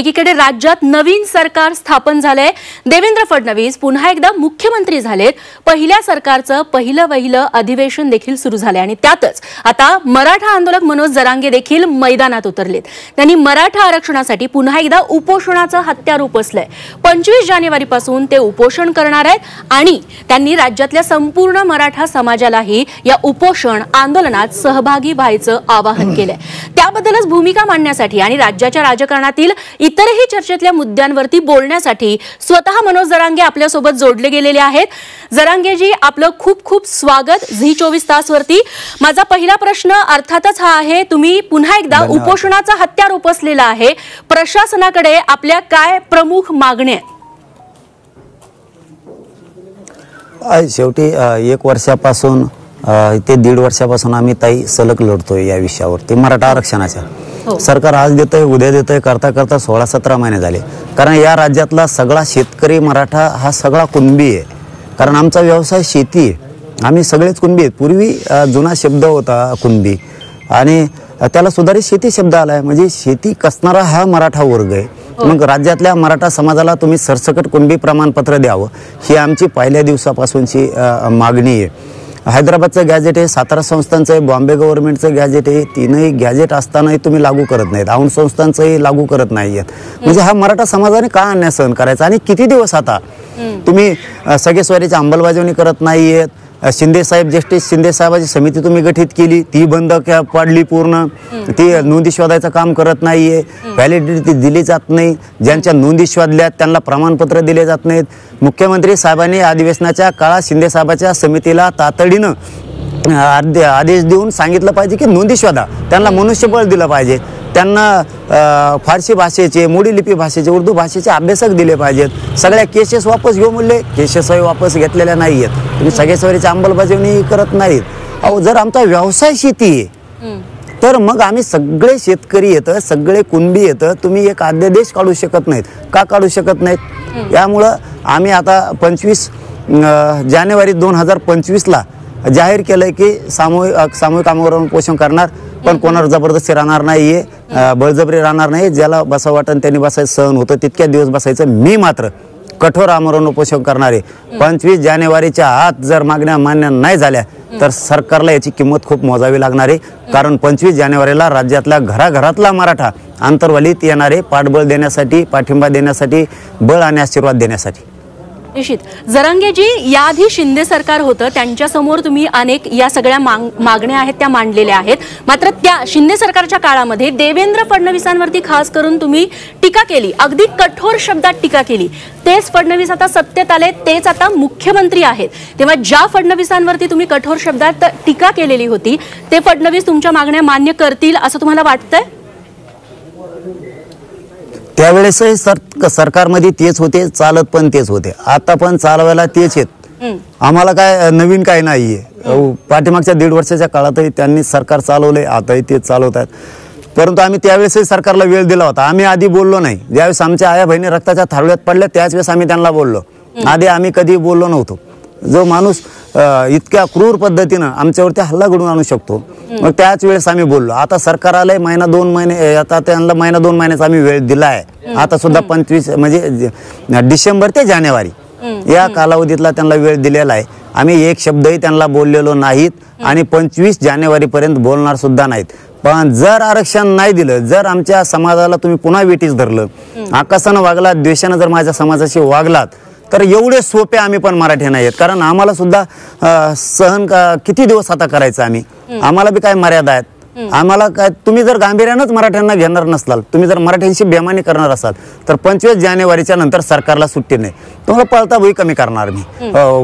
एकीकडे राज्यात नवीन सरकार स्थापन झालंय। देवेंद्र फडणवीस पुन्हा एकदा मुख्यमंत्री झालेत। पहिल्या सरकारचं पहिलं अधिवेशन देखील सुरू झाले आणि त्यातच आता मराठा आंदोलक मनोज जरांगे देखील मैदानात उतरलेत। त्यांनी मराठा आरक्षणासाठी पुन्हा एकदा उपोषणाचं हत्यार उपसलंय। 25 जानेवारीपासून ते उपोषण करणार आहेत आणि त्यांनी राज्यातल्या संपूर्ण मराठा समाजालाही या उपोषण आंदोलनात सहभागी व्हायचं आवाहन केलंय। त्याबद्दलच भूमिका मांडण्यासाठी आणि राज्याच्या राजकारणातील इतरही चर्चेतल्या मुद्द्यांवरती बोलण्यासाठी स्वतः मनोज जरांगे आपल्या सोबत जोडले गेलेले आहेत। जरांगेजी, आपलं खूप खूप स्वागत झी 24 तास वरती। माझा पहिला प्रश्न अर्थातच हा आहे, तुम्ही पुन्हा एकदा उपोषणाचा हत्यार उपसलेला आहे, प्रशासनाकडे आपल्या काय प्रमुख मागण्या आहेत? शेवटी 1 वर्षापासून ते 1.5 वर्षापासून आम्ही ताई सलग लढतोय या विषयावरती मराठा आरक्षणाच्या। सरकार आज देतंय, उद्या देतंय, करता करता 16-17 महिने झाले। कारण या राज्यातला सगळा शेतकरी मराठा हा सगळा कुणबी आहे, कारण आमचा व्यवसाय शेती आहे। आम्ही सगळेच कुणबी आहेत। पूर्वी जुना शब्द होता कुणबी आणि त्याला सुधारित शेती शब्द आलाय, म्हणजे शेती कसणारा हा मराठा वर्ग आहे। मग राज्यातल्या मराठा समाजाला तुम्ही सरसकट कुणबी प्रमाणपत्र द्यावं ही आमची पहिल्या दिवसापासूनची मागणी आहे। हैदराबादचं गॅजेट आहे, सातारा संस्थांचं आहे, बॉम्बे गव्हर्नमेंटचं गॅजेट आहे, तीनही गॅजेट असतानाही तुम्ही लागू करत नाहीत। औंध संस्थांचंही लागू करत नाहीयेत। म्हणजे हा मराठा समाजाने का अन्याय सहन करायचा आणि किती दिवस आता तुम्ही सगळेश्वरीची अंमलबजावणी करत नाहीयेत। शिंदे साहेब, जस्टिस शिंदे साहेबांची समिती तुम्ही गठीत केली, ती बंद पाडली पूर्ण, ती नोंदी शोधायचं काम करत नाहीये, व्हॅलिडिटी दिली जात नाही, ज्यांच्या नोंदी शोधल्यात त्यांना प्रमाणपत्र दिले जात नाहीत। मुख्यमंत्री साहेबांनी अधिवेशनाच्या काळात शिंदे साहेबांच्या समितीला तातडीनं आदेश देऊन सांगितलं पाहिजे की नोंदी शोधा, त्यांना मनुष्यबळ दिलं पाहिजे, त्यांना फारसी भाषेचे, मोडी लिपी भाषेचे, उर्दू भाषेचे अभ्यासक दिले पाहिजेत। सगळ्या केसेस वापस घेऊ म्हणले, केसेसही वापस घेतलेल्या नाही आहेत। तुम्ही सगळेश्वरीची अंमलबजावणी करत नाहीत। अहो, जर आमचा व्यवसाय शेती आहे तर मग आम्ही सगळे शेतकरी येतं, सगळे कुणबी येतं, तुम्ही एक अध्यादेश काढू शकत नाहीत का? काढू शकत नाहीत। यामुळं आम्ही आता 25 जानेवारी 2025ला जाहीर केलंय की सामूहिक आमरण उपोषण करणार, पण कोणावर जबरदस्ती राहणार नाहीये, बळजबरी राहणार नाही। ज्याला बसावं वाटण त्यांनी बसायचं, सहन होतं तितक्या दिवस बसायचं। मी मात्र कठोर आमरण उपोषण करणार आहे। 25 जानेवारीच्या आत जर मागण्या मान्य नाही झाल्या तर सरकारला याची किंमत खूप मोजावी लागणार आहे। कारण 25 जानेवारीला राज्यातल्या घराघरातला मराठा आंतरवालीत येणारे पाठबळ देण्यासाठी, पाठिंबा देण्यासाठी, बळ आणि आशीर्वाद देण्यासाठी। निश्चित जरांगेजी, याआधी शिंदे सरकार होतं, त्यांच्या समोर तुम्ही अनेक या सगळ्या मागण्या आहेत त्या मांडलेल्या आहेत। मात्र त्या शिंदे सरकारच्या काळामध्ये देवेंद्र फडणवीसांवरती खास करून तुम्ही टीका केली, अगदी कठोर शब्दात टीका केली। तेच फडणवीस आता सत्तेत आले, तेच आता मुख्यमंत्री आहेत, तेव्हा ज्या फडणवीसांवरती तुम्ही कठोर शब्दात टीका केलेली होती ते फडणवीस तुमच्या मागण्या मान्य करतील असं तुम्हाला वाटतंय? त्यावेळेसही सरकारमध्ये तेच होते, चालत पण तेच होते, आता पण चालवायला तेच आहेत। आम्हाला काय नवीन काय नाहीये। पाठीमागच्या 1.5 वर्षाच्या काळातही त्यांनी सरकार चालवलंय, आताही तेच चालवत आहेत। परंतु आम्ही त्यावेळेसही सरकारला वेळ दिला होता। आम्ही आधी बोललो नाही, ज्यावेळेस आमच्या आया बहिणी रक्ताच्या थारोळ्यात पडल्या त्याच वेळेस आम्ही त्यांना बोललो, आधी आम्ही कधी बोललो नव्हतो। जो माणूस इतक्या क्रूर पद्धतीनं आमच्यावरती हल्ला घडवून आणू शकतो, मग त्याच वेळेस आम्ही बोललो। आता सरकार आलंय, 1-2 महिने, आता त्यांना 1-2 महिन्याचा आम्ही वेळ दिलाय। आता सुद्धा 25 म्हणजे डिसेंबर ते जानेवारी या कालावधीतला त्यांना वेळ दिलेला आहे। आम्ही एक शब्दही त्यांना बोललेलो नाहीत आणि 25 जानेवारीपर्यंत बोलणार सुद्धा नाहीत। पण जर आरक्षण नाही दिलं, जर आमच्या समाजाला तुम्ही पुन्हा वेठीस धरलं, आकाशानं वागलात, द्वेषानं जर माझ्या समाजाशी वागलात तर एवढे सोपे आम्ही पण मराठी नाही आहेत। कारण आम्हाला सुद्धा सहन किती दिवस आता करायचं आम्ही, आम्हाला बी काय मर्यादा आहेत। आम्हाला काय, तुम्ही जर गांभीर्यानंच मराठ्यांना घेणार नसलाल, तुम्ही जर मराठ्यांशी बेमानी करणार असाल तर 25 जानेवारीच्या नंतर सरकारला सुट्टी नाही, तुम्हाला पळता भुई कमी करणार मी।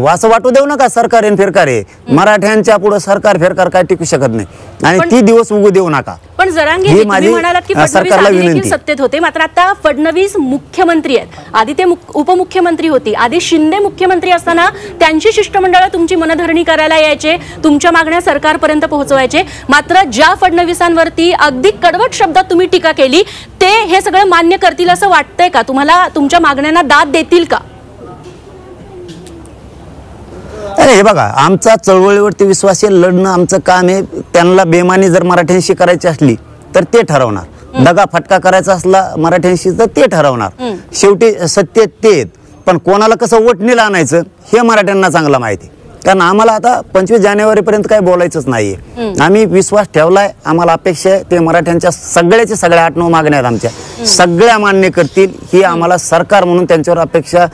असं वाटू देऊ नका सरकार आहे फिरकार आहे, मराठ्यांच्या पुढे सरकार फिरकार काय टिकू शकत नाही आणि ती दिवस उगू देऊ नका। पण जरांगे, तुम्ही म्हणालात की फडणवीस सत्तेत होते, मात्र आता फडणवीस मुख्यमंत्री आहेत, आधी ते उपमुख्यमंत्री होती, आधी शिंदे मुख्यमंत्री असताना त्यांची शिष्टमंडळ तुमची मनधरणी करायला यायचे, तुमच्या मागण्या सरकारपर्यंत पोहोचवायचे। मात्र ज्या फडणवीसांवरती अगदी कडवट शब्दात तुम्ही टीका केली ते हे सगळं मान्य करतील असं वाटतंय का तुम्हाला? तुमच्या मागण्यांना दाद देतील का? अरे हे बघा, आमचा चळवळीवरती विश्वास आहे, लढणं आमचं काम आहे। त्यांना बेमानी जर मराठ्यांशी करायची असली तर ते ठरवणार। दगा फटका करायचा असला मराठ्यांशी तर ते ठरवणार, शेवटी सत्य ते, पण कोणाला कसं वोटणीला आणायचं हे मराठ्यांना चांगलं माहिती, कारण आम्हाला आता 25 जानेवारीपर्यंत काही बोलायचंच नाहीये. आम्ही विश्वास ठेवलाय, आम्हाला अपेक्षा आहे ते मराठ्यांच्या सगळ्या 8-9 मागण्या आमच्या सगळ्या मान्य करतील, ही आम्हाला सरकार म्हणून त्यांच्यावर अपेक्षा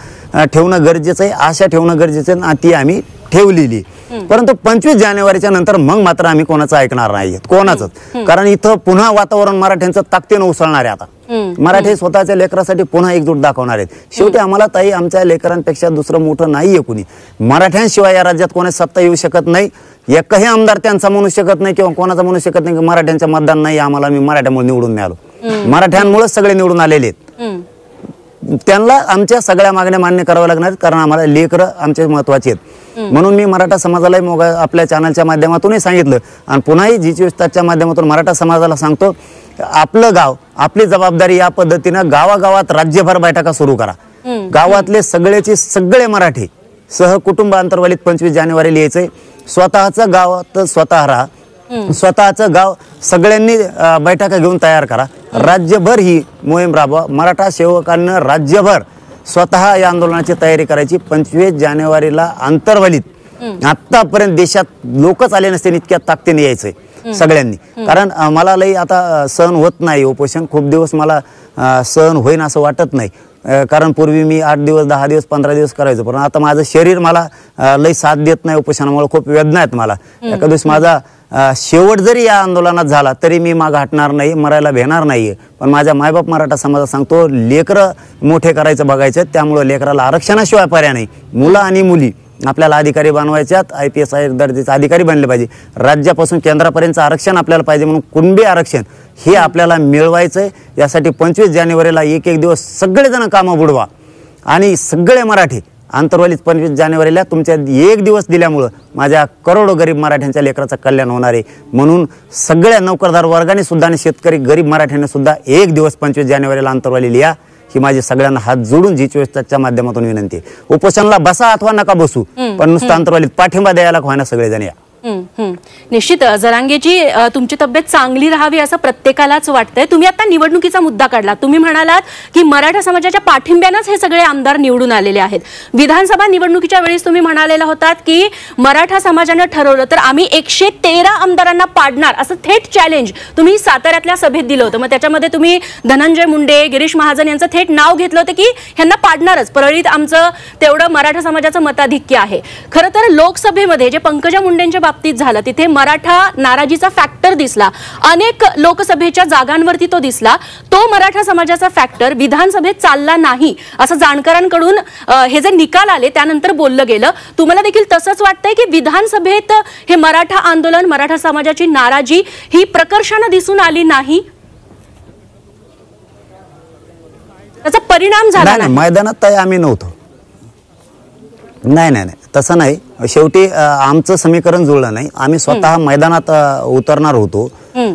ठेवणं गरजेचं आहे, आशा ठेवणं गरजेचं आहे, आणि ती आम्ही ठेवलेली. परंतु 25 जानेवारीच्या नंतर मग मात्र आम्ही कोणाचं ऐकणार नाहीये, कोणाचंच, कारण इथं पुन्हा वातावरण मराठ्यांचं ताकदीनं उसळणार आहे. आता मराठी स्वतःच्या लेकरासाठी पुन्हा एकजूट दाखवणार आहेत. शेवटी आम्हाला ताई आमच्या लेकरांपेक्षा दुसरं मोठं नाहीये कुणी, मराठ्यांशिवाय या राज्यात कोणाची सत्ता येऊ शकत नाही, एकही आमदार त्यांचा म्हणू शकत नाही किंवा कोणाचा म्हणू शकत नाही की मराठ्यांचं मतदान नाही आम्हाला, मी मराठ्यामुळे निवडून मिळालो. मराठ्यांमुळेच सगळे निवडून आलेले आहेत. त्यांना आमच्या सगळ्या मागण्या मान्य कराव्या लागणार, कारण आम्हाला लेकरं आमचे महत्वाचे आहेत. म्हणून मी मराठा समाजालाही आपल्या चॅनलच्या माध्यमातूनही सांगितलं, आणि पुन्हाही जी24 माध्यमातून मराठा समाजाला सांगतो, आपलं गाव आपली जबाबदारी या पद्धतीनं गावागावात राज्यभर बैठका सुरू करा. गावातले सगळे मराठी सहकुटुंब अंतर्वलित 25 जानेवारीला यायचंय. स्वतःचं गाव तर स्वतः राहा, स्वतःचं गाव सगळ्यांनी बैठका घेऊन तयार करा. राज्यभर ही मोहीम राबवा. मराठा सेवकांना राज्यभर स्वतः या आंदोलनाची तयारी करायची. 25 जानेवारीला अंतर्वलित आतापर्यंत देशात लोकच आले नसते इतक्या ताकदीने यायचंय सगळ्यांनी, कारण मला लई आता सहन होत नाही उपोषण. खूप दिवस मला सहन होईन असं वाटत नाही, कारण पूर्वी मी 8 दिवस 10 दिवस 15 दिवस करायचो, पण आता माझं शरीर मला लई साथ देत नाही उपोषणामुळे. खूप वेदना आहेत मला. एका दिवस माझा शेवट जरी या आंदोलनात झाला तरी मी माग हटणार नाही, मरायला भेणार नाहीये. पण माझ्या मायबाप मराठा समाजात सांगतो, लेकरं मोठे करायचं बघायचं, त्यामुळे लेकराला आरक्षणाशिवाय पर्याय नाही. मुलं आणि मुली आपल्याला अधिकारी बनवायच्यात, IPS दर्जाचे अधिकारी बनले पाहिजे. राज्यापासून केंद्रापर्यंत आरक्षण आपल्याला पाहिजे, म्हणून कुणबी आरक्षण हे आपल्याला मिळवायचंय. यासाठी 25 जानेवारीला एक दिवस सगळेजण कामं बुडवा, आणि सगळे मराठी अंतर्वलित 25 जानेवारीला तुमच्या एक दिवस दिल्यामुळं माझ्या करोडो गरीब मराठ्यांच्या लेकराचं कल्याण होणार आहे. म्हणून सगळ्या नोकरदार वर्गाने सुद्धा आणि शेतकरी गरीब मराठ्यांनी सुद्धा एक दिवस 25 जानेवारीला अंतर्वाली लिहा, ही माझी सगळ्यांना हात जोडून जी24 माध्यमातून विनंती आहे. उपोषणाला बसा अथवा नका बसू, पण नुसतं अंतर्वालीत पाठिंबा द्यायला व्हायना सगळेजण या. निश्चित जरांगेजी, तुमची तब्येत चांगली राहावी असं प्रत्येकालाच वाटतंय. तुम्ही आता निवडणुकीचा मुद्दा काढला. तुम्ही म्हणालात की मराठा समाजाच्या पाठिंब्यानंच हे सगळे आमदार निवडून आलेले आहेत. विधानसभा निवडणुकीच्या वेळेस तुम्ही म्हणालेला होतात की मराठा समाजानं ठरवलं तर आम्ही 113 आमदारांना पाडणार, असं थेट चॅलेंज तुम्ही साताऱ्यातल्या सभेत दिलं होतं. मग त्याच्यामध्ये तुम्ही धनंजय मुंडे, गिरीश महाजन यांचं थेट नाव घेतलं होतं की ह्यांना पाडणारच. परळीत आमचं तेवढं मराठा समाजाचं मताधिक्य आहे. खरं तर लोकसभेमध्ये जे पंकजा मुंडेंच्या बाबतीत झालं तिथे मराठा नाराजीचा फॅक्टर दिसला. अनेक लोकसभेच्या जागांवरती तो दिसला. तो मराठा समाजाचा फॅक्टर विधानसभेत चालला नाही असं जाणकारांकडून हे जे निकाल आले त्यानंतर बोललं गेलं. तुम्हाला देखील तसंच वाटतंय की विधानसभेत हे मराठा आंदोलन, मराठा समाजाची नाराजी ही प्रकर्षानं दिसून आली नाही, त्याचा परिणाम झाला नाही? मैदानात आम्ही नव्हतो. नाही तसं नाही. शेवटी आमचं समीकरण जुळलं नाही. आम्ही स्वतः मैदानात उतरणार होतो.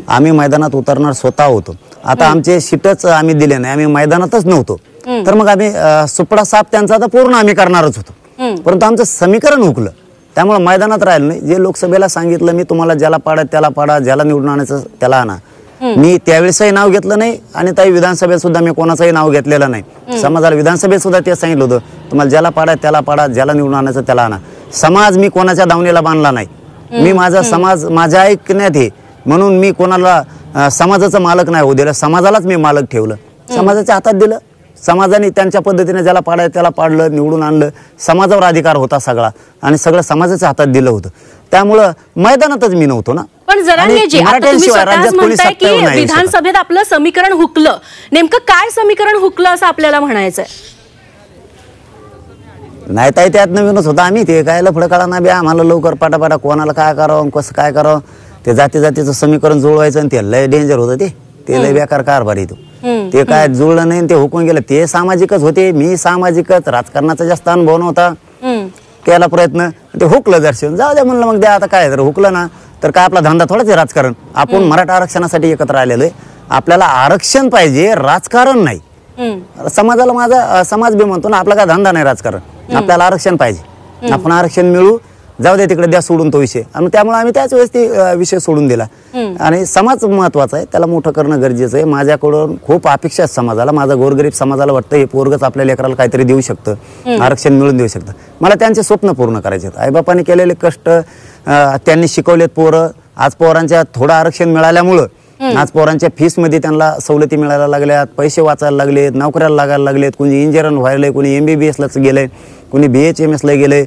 आम्ही मैदानात उतरणार स्वतः होतो. आता आमचे सीटच आम्ही दिले नाही, आम्ही मैदानातच नव्हतो. तर मग आम्ही सुपडा साफ त्यांचा आता पूर्ण आम्ही करणारच होतो, परंतु आमचं समीकरण हुकलं. त्यामुळे मैदानात राहिलं नाही. जे लोकसभेला सांगितलं मी, तुम्हाला ज्याला पाडा त्याला पाडा, ज्याला निवडून आणायचं त्याला आणा, मी त्यावेळेसही नाव घेतलं नाही. आणि ताई विधानसभेत सुद्धा मी कोणाचंही नाव घेतलेलं नाही. समाजाला विधानसभेत सुद्धा ते सांगितलं होतं, तुम्हाला ज्याला पाडा त्याला पाडा, ज्याला निवडून आणायचं त्याला आणा. समाज मी कोणाच्या दावणीला बांधला नाही. मी माझा समाज माझ्या ऐकण्यात आहे, म्हणून मी कोणाला समाजाचं मालक नाही होऊ दिलं. समाजालाच मी मालक ठेवलं, समाजाच्या हातात दिलं. समाजाने त्यांच्या पद्धतीने ज्याला पाडायचं त्याला पाडलं, निवडून आणलं. समाजावर अधिकार होता सगळा, आणि सगळं समाजाच्या हातात दिलं होतं. त्यामुळं मैदानातच मी नव्हतो ना. पण जरांगेजी, आता तुम्ही स्वतःच म्हणताय की विधानसभेत आपलं समीकरण हुकलं. नेमकं काय समीकरण हुकलं असं आपल्याला म्हणायचंय? नाही ताई, त्यात नवीनच होता. आम्ही ते काय लफडं काढा ना बी, आम्हाला लवकर पाटापाटा कोणाला काय करावं कसं काय करावं ते जातीचं समीकरण जुळवायचं, आणि ते लय डेंजर होतं. ते लय बेकार कारभार येतो. ते काय जुळलं नाही, ते हुकून गेलं. ते सामाजिकच होते, मी सामाजिकच. राजकारणाचा जास्त अनुभव नव्हता. केला प्रयत्न, ते हुकलं दर्शन. जाऊ द्या म्हणलं, मग द्या आता काय. तर हुकलं ना तर काय आपला धंदा थोडाच आहे राजकारण. आपण मराठा आरक्षणासाठी एकत्र आलेलो आहे. आपल्याला आरक्षण पाहिजे, राजकारण नाही. समाजाला माझा समाज बी म्हणतो ना, आपला काय धंदा नाही राजकारण, आपल्याला आरक्षण पाहिजे. आपण आरक्षण मिळू, जाऊ दे तिकडे, द्या सोडून तो विषय. आणि त्यामुळे आम्ही त्याच वेळेस ती विषय सोडून दिला. आणि समाज महत्वाचा आहे, त्याला मोठं करणं गरजेचं आहे. माझ्याकडून खूप अपेक्षा आहेत समाजाला, माझा गोरगरीब समाजाला वाटतं हे पोरगच आपल्या लेकराला काहीतरी देऊ शकतं, आरक्षण मिळून देऊ शकतं. मला त्यांचे स्वप्न पूर्ण करायचे आहेत. आईबापांनी केलेले कष्ट, त्यांनी शिकवलेत पोरं. आज पोरांच्या थोडं आरक्षण मिळाल्यामुळं आज पोरांच्या फीसमध्ये त्यांना सवलती मिळायला लागल्यात, पैसे वाचायला लागलेत, नोकऱ्याला लागायला लागलेत. कोणी इंजिनियर व्हायलंय, कोणी MBBS गेलंय, कोणी BHMS ला गेलंय,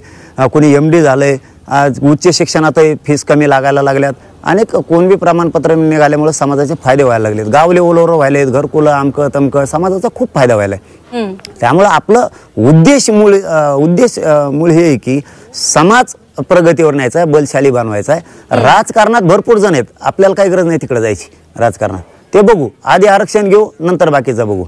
कोणी MD झालंय. आज उच्च शिक्षणात फीस कमी लागायला लागल्यात. अनेक कोणबी प्रमाणपत्र निघाल्यामुळे समाजाचे फायदे व्हायला लागलेत. गाव लेवलवर व्हायलेत, घरकुलं अमकं तमकं, समाजाचा खूप फायदा व्हायला. त्यामुळे आपलं उद्देश मूळ हे आहे की समाज प्रगतीवर न्यायचा आहे, बलशाली बनवायचा आहे. राजकारणात भरपूर जण आहेत, आपल्याला काही गरज नाही तिकडे जायची राजकारणात. ते बघू, आधी आरक्षण घेऊ, नंतर बाकीचं बघू.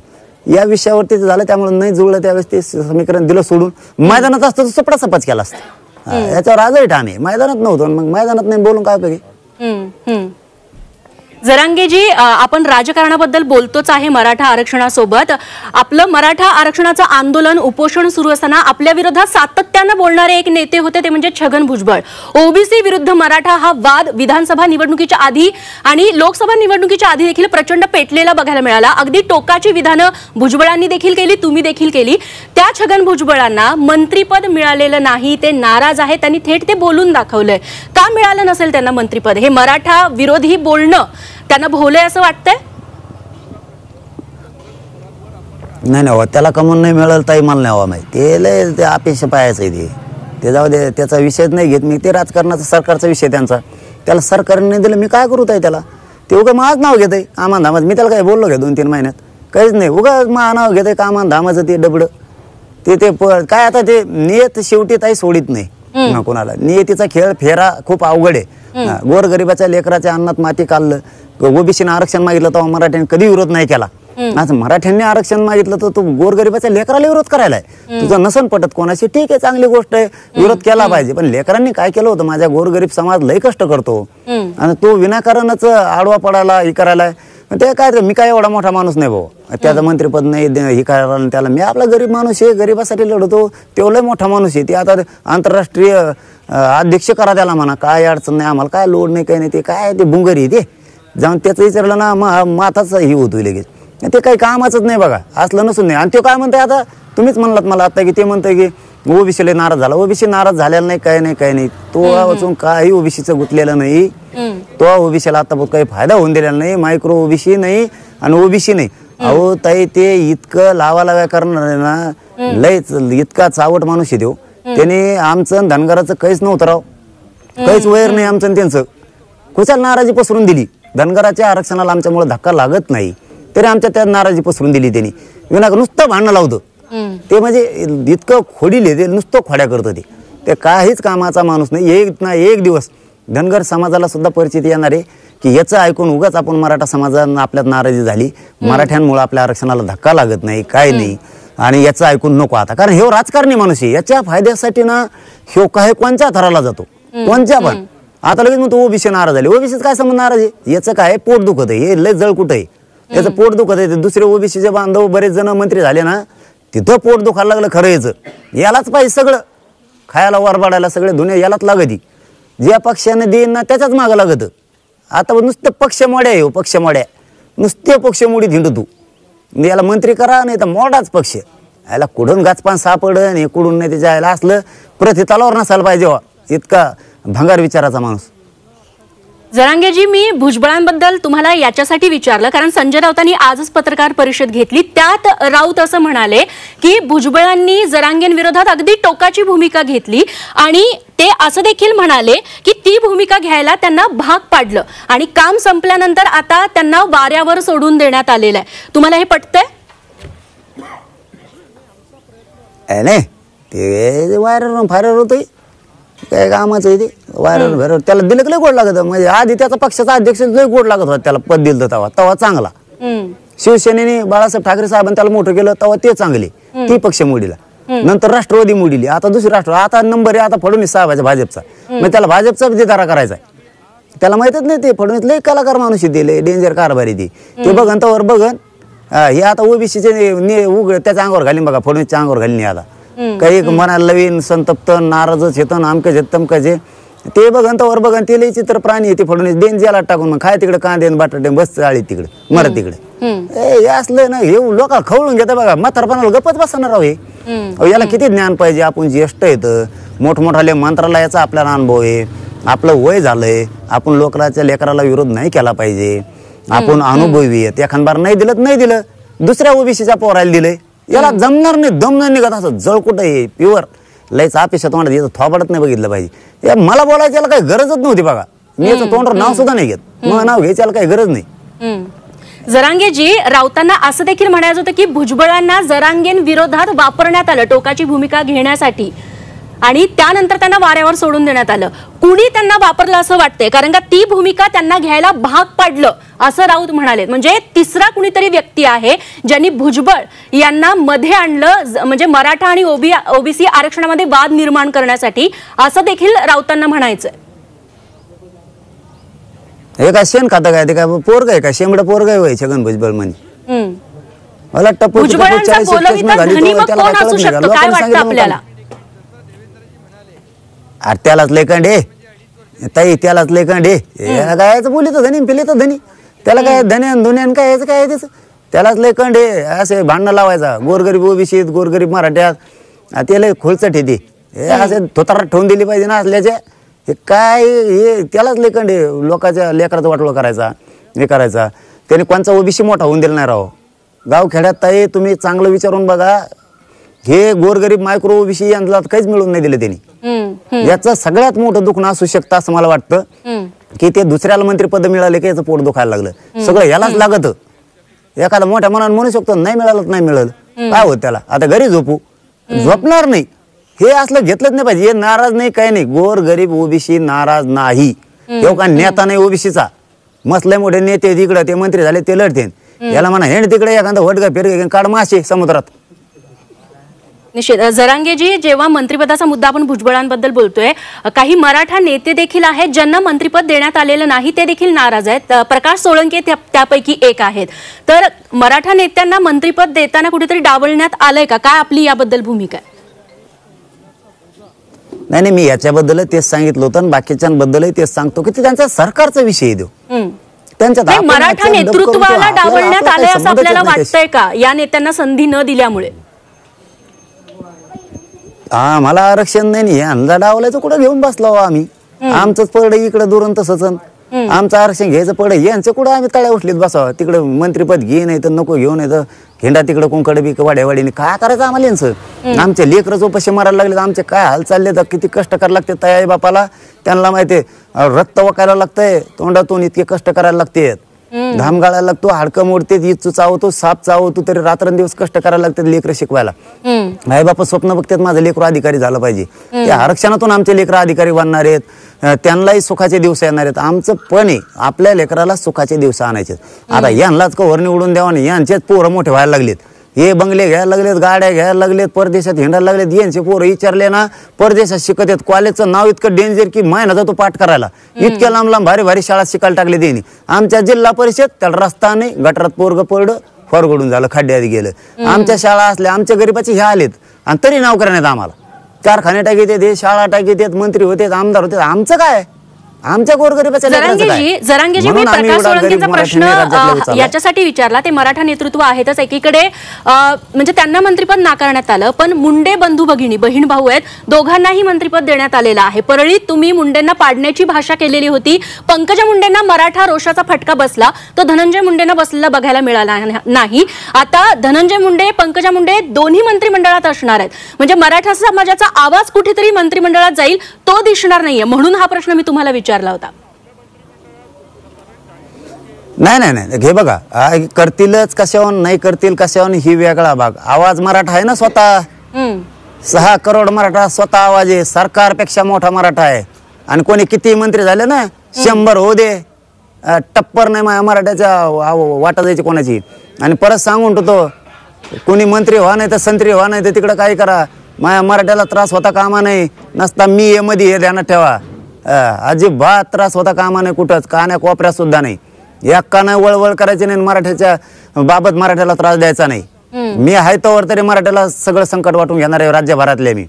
या विषयावरती झालं, त्यामुळे नाही जुळलं त्यावेळेस ते समीकरण दिलं सोडून. मैदानात असतं तर सपडासपच केला असतं. याच्यावर आजही ठाण आहे. मैदानात नव्हतं, मग मैदानात नाही बोलून काय उपयोगी. जरांगेजी, आपण राजकारणाबद्दल बोलतोच आहे. मराठा आरक्षणासोबत आपलं मराठा आरक्षणाचं आंदोलन, उपोषण सुरू असताना आपल्या विरोधात सातत्यानं बोलणारे एक नेते होते, ते म्हणजे छगन भुजबळ. ओबीसी विरुद्ध मराठा हा वाद विधानसभा निवडणुकीच्या आधी आणि लोकसभा निवडणुकीच्या आधी देखील प्रचंड पेटलेला बघायला मिळाला. अगदी टोकाची विधानं भुजबळांनी देखील केली, तुम्ही देखील केली. त्या छगन भुजबळांना मंत्रीपद मिळालेलं नाही, ते नाराज आहेत. त्यांनी थेट ते बोलून दाखवलंय. का मिळालं नसेल त्यांना मंत्रीपद? हे मराठा विरोधी बोलणं त्यांना भोवलंय असं वाटतंय? नाही, त्याला कमवून नाही मिळालं ताई, मला नाही हवा माहिती. ते लय ते अपेक्षा पाहायचं आहे. ते जाऊ दे, त्याचा विषयच नाही घेत मी. ते राजकारणाचा, सरकारचा विषय त्यांचा. त्याला सरकारने नाही दिलं, मी काय करू ताई त्याला? ते उगा माझं नाव घेत आहे कामान धामाचं. मी त्याला काय बोललो का 2-3 महिन्यात? काहीच नाही. उगा मा नाव घेत आहे कामान धामाचं ते डबडं. ते काय आता ते नियत शेवटी ताई सोडित नाही कोणाला. नियतीचा खेळ फेरा खूप अवघड आहे. गोरगरिबाच्या लेकराच्या अन्नात माती काढलं. ओबीसीने आरक्षण मागितलं तेव्हा मराठ्यांनी कधी विरोध नाही केला. आज मराठ्यांनी आरक्षण मागितलं तर तो गोरगरिबाच्या लेकराला विरोध करायला आहे. तुझं नसन पटत कोणाशी, ठीक आहे, चांगली गोष्ट आहे, विरोध केला पाहिजे. पण लेकरांनी काय केलं होतं? माझ्या गोरगरीब समाज लय कष्ट करतो आणि तो विनाकारणच आडवा पडायला हे करायला. ते काय, मी काय एवढा मोठा माणूस नाही भाऊ, त्याचं मंत्रीपद नाही हे करायला. त्याला मी आपला गरीब माणूस आहे, गरीबासाठी लढतो. तो लय मोठा माणूस आहे. ते आता आंतरराष्ट्रीय अध्यक्ष करा त्याला म्हणा, काय अडचण नाही, आम्हाला काय लोड नाही, काही नाही. ते काय ते बुंगरी ते जाऊन त्याचं विचारलं ना माथाच ही होतो लगेच. ते काही कामाचंच नाही बघा, असलं नसून नाही. आणि ते काय म्हणताय आता, तुम्हीच म्हणलात मला आता की ते म्हणतंय की ओबीसीला नाराज झाला. ओबीसी नाराज झालेला नाही, काही नाही, काही नाही. तो वाचून काही ओबीसीचं गुंतलेलं नाही. तो ओबीसीला आता काही फायदा होऊन दिलेला नाही. मायक्रो ओबीसी नाही आणि ओबीसी नाही. अहो ताई, ते इतकं लावा करणार ना, लयच इतका चावट माणूस आहे. देऊ त्याने आमचं धनगराचं काहीच नव्हतं राव, काहीच वैर नाही आमचं त्यांचं. कुशाल नाराजी पसरून दिली. धनगराच्या आरक्षणाला आमच्यामुळे धक्का लागत नाही तरी आमच्या त्या नाराजी पसरून दिली त्यांनी. नुसतं भांडणं लावतं ते, म्हणजे इतकं खोडीले ते, नुसतं खोड्या करतं ते काहीच कामाचा माणूस नाही. एक दिवस धनगर समाजाला सुद्धा परिस्थिती येणार आहे की याचं ऐकून उगाच आपण मराठा समाजानं आपल्यात नाराजी झाली, मराठ्यांमुळे आपल्या आरक्षणाला धक्का लागत नाही, काय नाही, आणि याचं ऐकून नको आता. कारण हे राजकारणी माणूस आहे, याच्या फायद्यासाठी ना ह्यो काय कोणत्या थराला जातो, कोणत्या पण. आता लगेच म्हणतो ओबीसी नाराज झाले. ओबीसीच काय संबंध नाराज आहे? याचं काय पोट दुखत आहे, हे लय जळ कुठं आहे, याचं पोट दुखत आहे. दुसरे ओबीसीचे बांधव बरेच जण मंत्री झाले ना, तिथं पोट दुखायला लागलं. खरं याचं यालाच पाहिजे सगळं, खायला वरबाडायला सगळे दुनिया यालाच लागती. ज्या पक्षाने देईन ना त्याच्याच मागं लागतं. आता नुसतं पक्षमोड्या आहे, पक्षमोड्या, नुसते पक्षमोडी धिंडू. याला मंत्री करा, नाही तर मोडाच पक्ष. याला कुठून गाचपान सापडन, हे कुठून नाही त्याच्या यायला असलं प्रतितालावर नसायला पाहिजे इतका भंगार विचाराचा माणूस. जरांगेजी, मी भुजबळांबद्दल तुम्हाला याच्यासाठी विचारलं कारण संजय राऊतांनी आजच पत्रकार परिषद घेतली. त्यात राऊत असं म्हणाले की भुजबळांनी जरांगेंविरोधात अगदी टोकाची भूमिका घेतली आणि ते असं देखील म्हणाले की ती भूमिका घ्यायला त्यांना भाग पाडलं आणि काम संपल्यानंतर आता त्यांना वाऱ्यावर सोडून देण्यात आलेलं आहे. तुम्हाला हे पटतंय? नाही, ते वायर फायर होतंय, काय कामाचं आहे ते वायर भर. त्याला दिलं की लय गोड लागत. म्हणजे आधी त्याचा पक्षाचा अध्यक्ष लय गोड लागत होता, त्याला पद दिलं तेव्हा चांगला. शिवसेनेने बाळासाहेब ठाकरे साहेबांनी त्याला मोठं केलं तेव्हा ते चांगले, ती पक्ष मोडीला. नंतर राष्ट्रवादी मोडीली, आता दुसरी राष्ट्रवादी. आता नंबर आहे आता फडणवीस साहेबाचा भाजपचा. मग त्याला भाजपचा विजेतारा करायचा आहे. त्याला माहितच नाही ते फडणवीस लय कलाकार माणूस दिले, डेंजर कारभारी ते बघन तवर बघन. हे आता ओबीसीचे उघड त्याच्या अंगावर घालीन बघा, फडणवीसच्या अंगावर घालीन आता. काही मनाला लवीन संतप्त नाराजच येतं आमकं तमकं ते बघन तर वर बघन ते लई चित्र प्राणी येते फडून देन ज्याला टाकून मग खाय तिकडे कांदे बटाटे बस चाळी तिकडे मर तिकडे हे असलं ना हे लोकांना खवळून घेतं बघा म्हातारपणाला गपच बसणार राव हे याला किती ज्ञान पाहिजे आपण ज्येष्ठ येतं मोठमोठाले मंत्रालयाचा आपल्याला अनुभव आहे आपलं वय झालंय आपण लोकांच्या लेकराला विरोध नाही केला पाहिजे आपण अनुभवी आहेत एखादबार नाही दिलं दुसऱ्या ओबीसीच्या पोरायला दिलंय याला जमणार नाही दम नाही निघत असं जळ कुठं आहे प्युअर लयच अपेक्षा तोंडात याचं थोबाडत नाही बघितलं पाहिजे या मला बोलायचं याला काही गरजच नव्हती बघा मी याचं तोंडावर नाव सुद्धा नाही घेत मग नाव घ्यायचं याला काही गरज नाही जरांगेजी राऊतांना असं देखील म्हणायचं होतं की भुजबळांना जरांगें विरोधात वापरण्यात आलं टोकाची भूमिका घेण्यासाठी आणि त्यानंतर त्यांना वाऱ्यावर सोडून देण्यात आलं कुणी त्यांना वापरलं असं वाटतंय कारण का ती भूमिका त्यांना घ्यायला भाग पडलं असं राऊत म्हणाले म्हणजे तिसरा कुणीतरी व्यक्ती आहे ज्यांनी भुजबळ यांना मध्ये आणलं म्हणजे मराठा आणि ओबीसी आरक्षणामध्ये वाद निर्माण करण्यासाठी असं देखील राऊतांना म्हणायचंय हे काय शेण खातं काय ते काय पोरग आहे का शेंबड पोरग आहे छगन भुजबळ म्हणे मला टप्पू भुजबळांचा बोलविता धनी मग कोण असू शकतो काय वाटतं आपल्याला अरे त्यालाच लेखंडे ताई त्यालाच लेखंडे गायचं बोली तर धनी पिले तर धनी त्याला काय धन्यान धुन्यान काय याचं काय त्याचं त्यालाच लेखंडे असे भांडणं लावायचा गोरगरीब ओबीसीत गोरगरीब मराठ्यात त्याला खोलचट येते हे असे धोतारात ठेवून दिली पाहिजे ना असल्याच्या हे काय हे त्यालाच लेखंडे लोकांच्या लेकराचा वाटोळा करायचा हे करायचा त्याने कोणचा ओबीसी मोठा होऊन दिला नाही राव गाव खेड्यात ताई तुम्ही चांगलं विचारून बघा हे गोरगरीब मायक्रो ओबीसी यांना काहीच मिळून नाही दिलं त्यांनी याचं सगळ्यात मोठं दुखणं असू शकतं असं मला वाटतं की ते दुसऱ्याला मंत्रिपद मिळाले की याचं पोट दुखायला लागलं सगळं यालाच लागत एखादा मोठ्या मनाने म्हणू शकतो नाही मिळालं नाही मिळालं काय होत त्याला आता घरी झोपणार नाही हे असलं घेतलंच नाही पाहिजे हे नाराज नाही काही नाही गोर गरीब ओबीसी नाराज नाही हे का नेता नाही ओबीसीचा मसले मोठे नेते तिकडे ते मंत्री झाले ते लढते याला म्हणा हेंड तिकडे एखादा वटगा फिरगे काढ मासे समुद्रात निश्चित जरांगेजी जेव्हा मंत्रिपदाचा मुद्दा आपण भुजबळांबद्दल बोलतोय काही मराठा नेते देखील आहेत ज्यांना मंत्रिपद देण्यात आलेलं नाही ते देखील नाराज आहेत प्रकाश सोळंके त्यापैकी एक आहेत तर मराठा नेत्यांना मंत्रिपद देताना कुठेतरी डावलण्यात आलंय का काय आपली याबद्दल भूमिका आहे नाही मी याच्याबद्दल तेच सांगितलं होतं बाकीच्यांबद्दलही तेच सांगतो की ते त्यांचा सरकारचा विषय देऊ त्यांच्या मराठा नेतृत्वाला डावलण्यात आलंय असं आपल्याला वाटतंय का या नेत्यांना संधी न दिल्यामुळे मला आरक्षण नाही यांना डावलायचं कुठं घेऊन बसलो आम्ही आमचंच पडलं इकडे दुरून तसंच आमचं आरक्षण घ्यायचं पडलं यांचं कुठं आम्ही तळ्या उठलीत बसावं तिकडे मंत्रिपद घे नाही तर नको घेऊन येतं हिंडा तिकडे कोणकडे बी वाड्यावाडीने काय करायचं आम्हाला यांचं आमचे लेकरच उपाशी मारायला लागले आमचे काय हाल चालले तर किती कष्ट करायला लागते ताई बापाला त्यांना माहिती रक्त वकायला लागतंय तोंडातून इतके कष्ट करायला लागते घाम गाळायला लागतो हाडकं मोडते इच्छू चावतो साप चावतो तरी रात्रंदिवस कष्ट करायला लागतात लेकर शिकवायला आई बापा स्वप्न बघतात माझं लेकरू अधिकारी झालं पाहिजे त्या आरक्षणातून आमचे लेकर अधिकारी बनणार आहेत त्यांनाही सुखाचे दिवस येणार आहेत आमचं पण आहे आपल्या लेकराला सुखाचे दिवस आणायचे आता यांनाच कव्हर निवडून द्यावा नाही यांचेच पोरं मोठे व्हायला लागलेत हे बंगले घ्यायला लागलेत गाड्या घ्यायला लागलेत परदेशात हिंडायला लागलेत यांचे पोरं विचारले ना परदेशात शिकत आहेत कॉलेजचं नाव इतकं डेंजर की महिना जातो पाठ करायला इतक्या लांब लांब भारी भारी शाळा शिकायला टाकले त्यांनी आमच्या जिल्हा परिषद त्याला रस्ता नाही गटारात पोरग पडलं फरगडून झालं खड्ड्यात गेलं आमच्या शाळा असल्या आमच्या गरीबाचे हे आलेत आणि तरी नाव करण्यात आम्हाला कारखाने टाकीत येते शाळा टाकीत येत मंत्री होते आमदार होते आमचं काय आमच्या गोरगरिबाच्या जरांगेजी मी प्रकाश सोळंकेचा प्रश्न याच्यासाठी विचारला ते मराठा नेतृत्व आहेतच एकीकडे म्हणजे त्यांना मंत्रिपद नाकारण्यात आलं पण मुंडे बंधू भगिनी बहीण भाऊ आहेत दोघांनाही मंत्रिपद देण्यात आलेलं आहे परळीत तुम्ही मुंडेंना पाडण्याची भाषा केलेली होती पंकजा मुंडेंना मराठा रोषाचा फटका बसला तो धनंजय मुंडेंना बसलेला बघायला मिळाला नाही आता धनंजय मुंडे पंकजा मुंडे दोन्ही मंत्रिमंडळात असणार आहेत म्हणजे मराठा समाजाचा आवाज कुठेतरी मंत्रिमंडळात जाईल तो दिसणार नाहीये म्हणून हा प्रश्न मी तुम्हाला विचारला होता नाही हे बघा करतीलच कशावर नाही करतील कशावर ही वेगळा भाग आवाज मराठा आहे ना स्वतः 6 करोड मराठा स्वतः आवाज आहे सरकारपेक्षा मोठा मराठा आहे आणि कोणी किती मंत्री झाले ना 100 हो दे टप्पर नाही मराठ्याच्या वाटा जायची कोणाची आणि परत सांगून तो कोणी मंत्री व्हा नाही तर संत्री व्हा नाही तर तिकडे काय करा मराठ्याला त्रास होता कामा नाही नसता मी ये मध्ये हे ध्यानात ठेवा अजिबात त्रास होता कामा नाही कुठंच कान्या कोपऱ्यात सुद्धा नाही एका नाही वळवळ करायची नाही मराठ्याच्या बाबत मराठ्याला त्रास द्यायचा नाही मी आहे तोवर तरी मराठ्याला सगळं संकट वाटून घेणार आहे राज्यभरातले मी.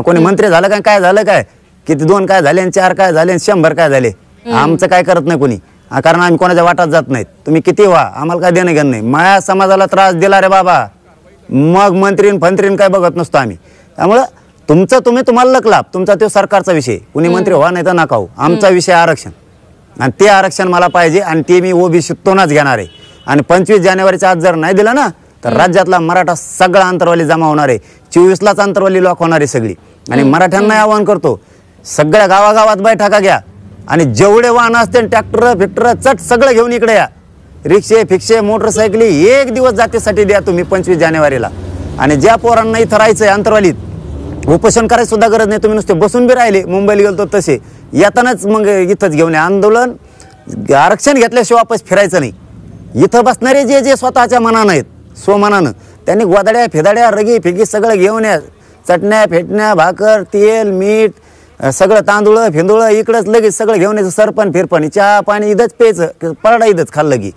कोणी मंत्री झालं काय झालं काय, किती 2 काय झाले 4 काय झाले 100 काय झाले, आमचं काय करत नाही कोणी, कारण आम्ही कोणाच्या वाटात जात नाहीत. तुम्ही किती व्हा, आम्हाला काय देणं घेणं नाही. माया समाजाला त्रास दिला रे बाबा, मग मंत्रीन काय बघत नसतो आम्ही. त्यामुळं तुमचं तुम्हाला लकलाप, तुमचा तो सरकारचा विषय, कुणी मंत्री व्हा नाही तर नका हो. आमचा विषय आरक्षण, आणि ते आरक्षण मला पाहिजे, आणि ते मी ओबीसीतूनच घेणार आहे. आणि 25 जानेवारीच्या आज जर नाही दिलं ना तर राज्यातला मराठा सगळा अंतरवाली जमा होणार आहे. 24लाच अंतरवाली लॉक होणार आहे सगळी. आणि मराठ्यांना आवाहन करतो, सगळ्या गावागावात बैठका घ्या, आणि जेवढे वाहन असते ट्रॅक्टर फिक्टर चट सगळं घेऊन इकडे या. रिक्षे फिक्षे मोटरसायकली 1 दिवस जातीसाठी द्या तुम्ही 25 जानेवारीला. आणि ज्या पोरांना इथं राहायचंय अंतरवालीत, उपोषण करायची सुद्धा गरज नाही, तुम्ही नुसते बसून बी राहिले. मुंबईला गेलो तसे येतानाच मग इथंच घेऊन या आंदोलन. आरक्षण घेतल्याशिवाय वापस फिरायचं नाही. इथं बसणारे जे स्वतःच्या मनानं आहेत, स्वमनानं, त्यांनी गोदाड्या फेदाड्या रगी फिगी सगळं घेऊन या. चटण्या फेटण्या भाकर तेल मीठ सगळं तांदूळ फेंदूळ इकडंच लगेच सगळं घेऊन यायचं. सरपण फिरपण चहा पाणी इथंच प्यायचं, पडा इथंच खाल्लं की.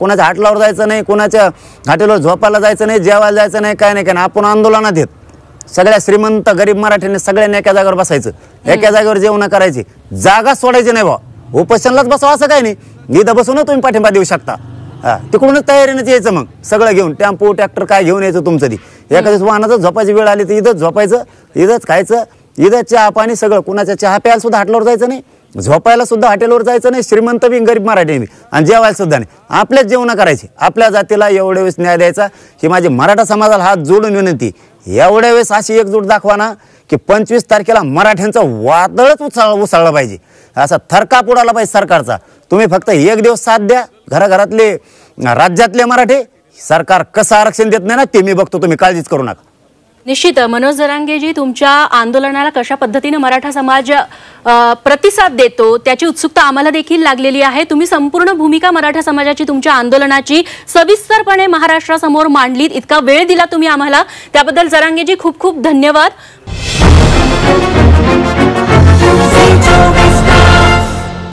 कोणाच्या हाटलावर जायचं नाही, कोणाच्या हॉटेलवर झोपायला जायचं नाही, जेवायला जायचं नाही, काय नाही. आपण आंदोलनात येत सगळ्या श्रीमंत गरीब मराठ्यांनी सगळ्यांनी एका जागेवर बसायचं, एका जागेवर जेवण करायची, जागा सोडायची नाही बा. उपोषणालाच बसवा असं काही नाही, इथं बसून तुम्ही पाठिंबा देऊ शकता. तिकडूनच तयारीनेच यायचं, मग सगळं घेऊन टेम्पो ट्रॅक्टर काय घेऊन यायचं तुमचं ती. एका दिवस वाहनातच झोपायची वेळ आली तर इथंच झोपायचं, इथंच खायचं, इथं चहा पाणी सगळं. कुणाच्या चहा प्यायला सुद्धा हॉटेलवर जायचं नाही, झोपायला सुद्धा हॉटेलवर जायचं नाही, श्रीमंत बी गरीब मराठी बी, आणि जेवायला सुद्धा नाही. आपल्याच जेवण करायचे, आपल्या जातीला एवढ्या वेळेस न्याय द्यायचा. ही माझी मराठा समाजाला हात जोडून विनंती, एवढ्या वेळेस अशी एकजूट दाखवा ना की 25 तारखेला मराठ्यांचं वादळच उसळलं पाहिजे, असा थरकाप उडाला पाहिजे सरकारचा. तुम्ही फक्त 1 दिवस साथ द्या. घराघरातले राज्यातले मराठे, सरकार कसं आरक्षण देत नाही ना ते मी बघतो, तुम्ही काळजीच करू नका. निश्चित मनोज जरांगेजी, तुमच्या आंदोलनाला कशा पद्धतीने मराठा समाज प्रतिसाद देतो त्याची उत्सुकता आम्हाला देखील लागलेली आहे. तुम्ही संपूर्ण भूमिका मराठा समाजाची तुमच्या आंदोलनाची सविस्तरपणे महाराष्ट्रासमोर मांडलीत, इतका वेळ दिला तुम्ही आम्हाला, त्याबद्दल जरांगेजी खूप खूप धन्यवाद.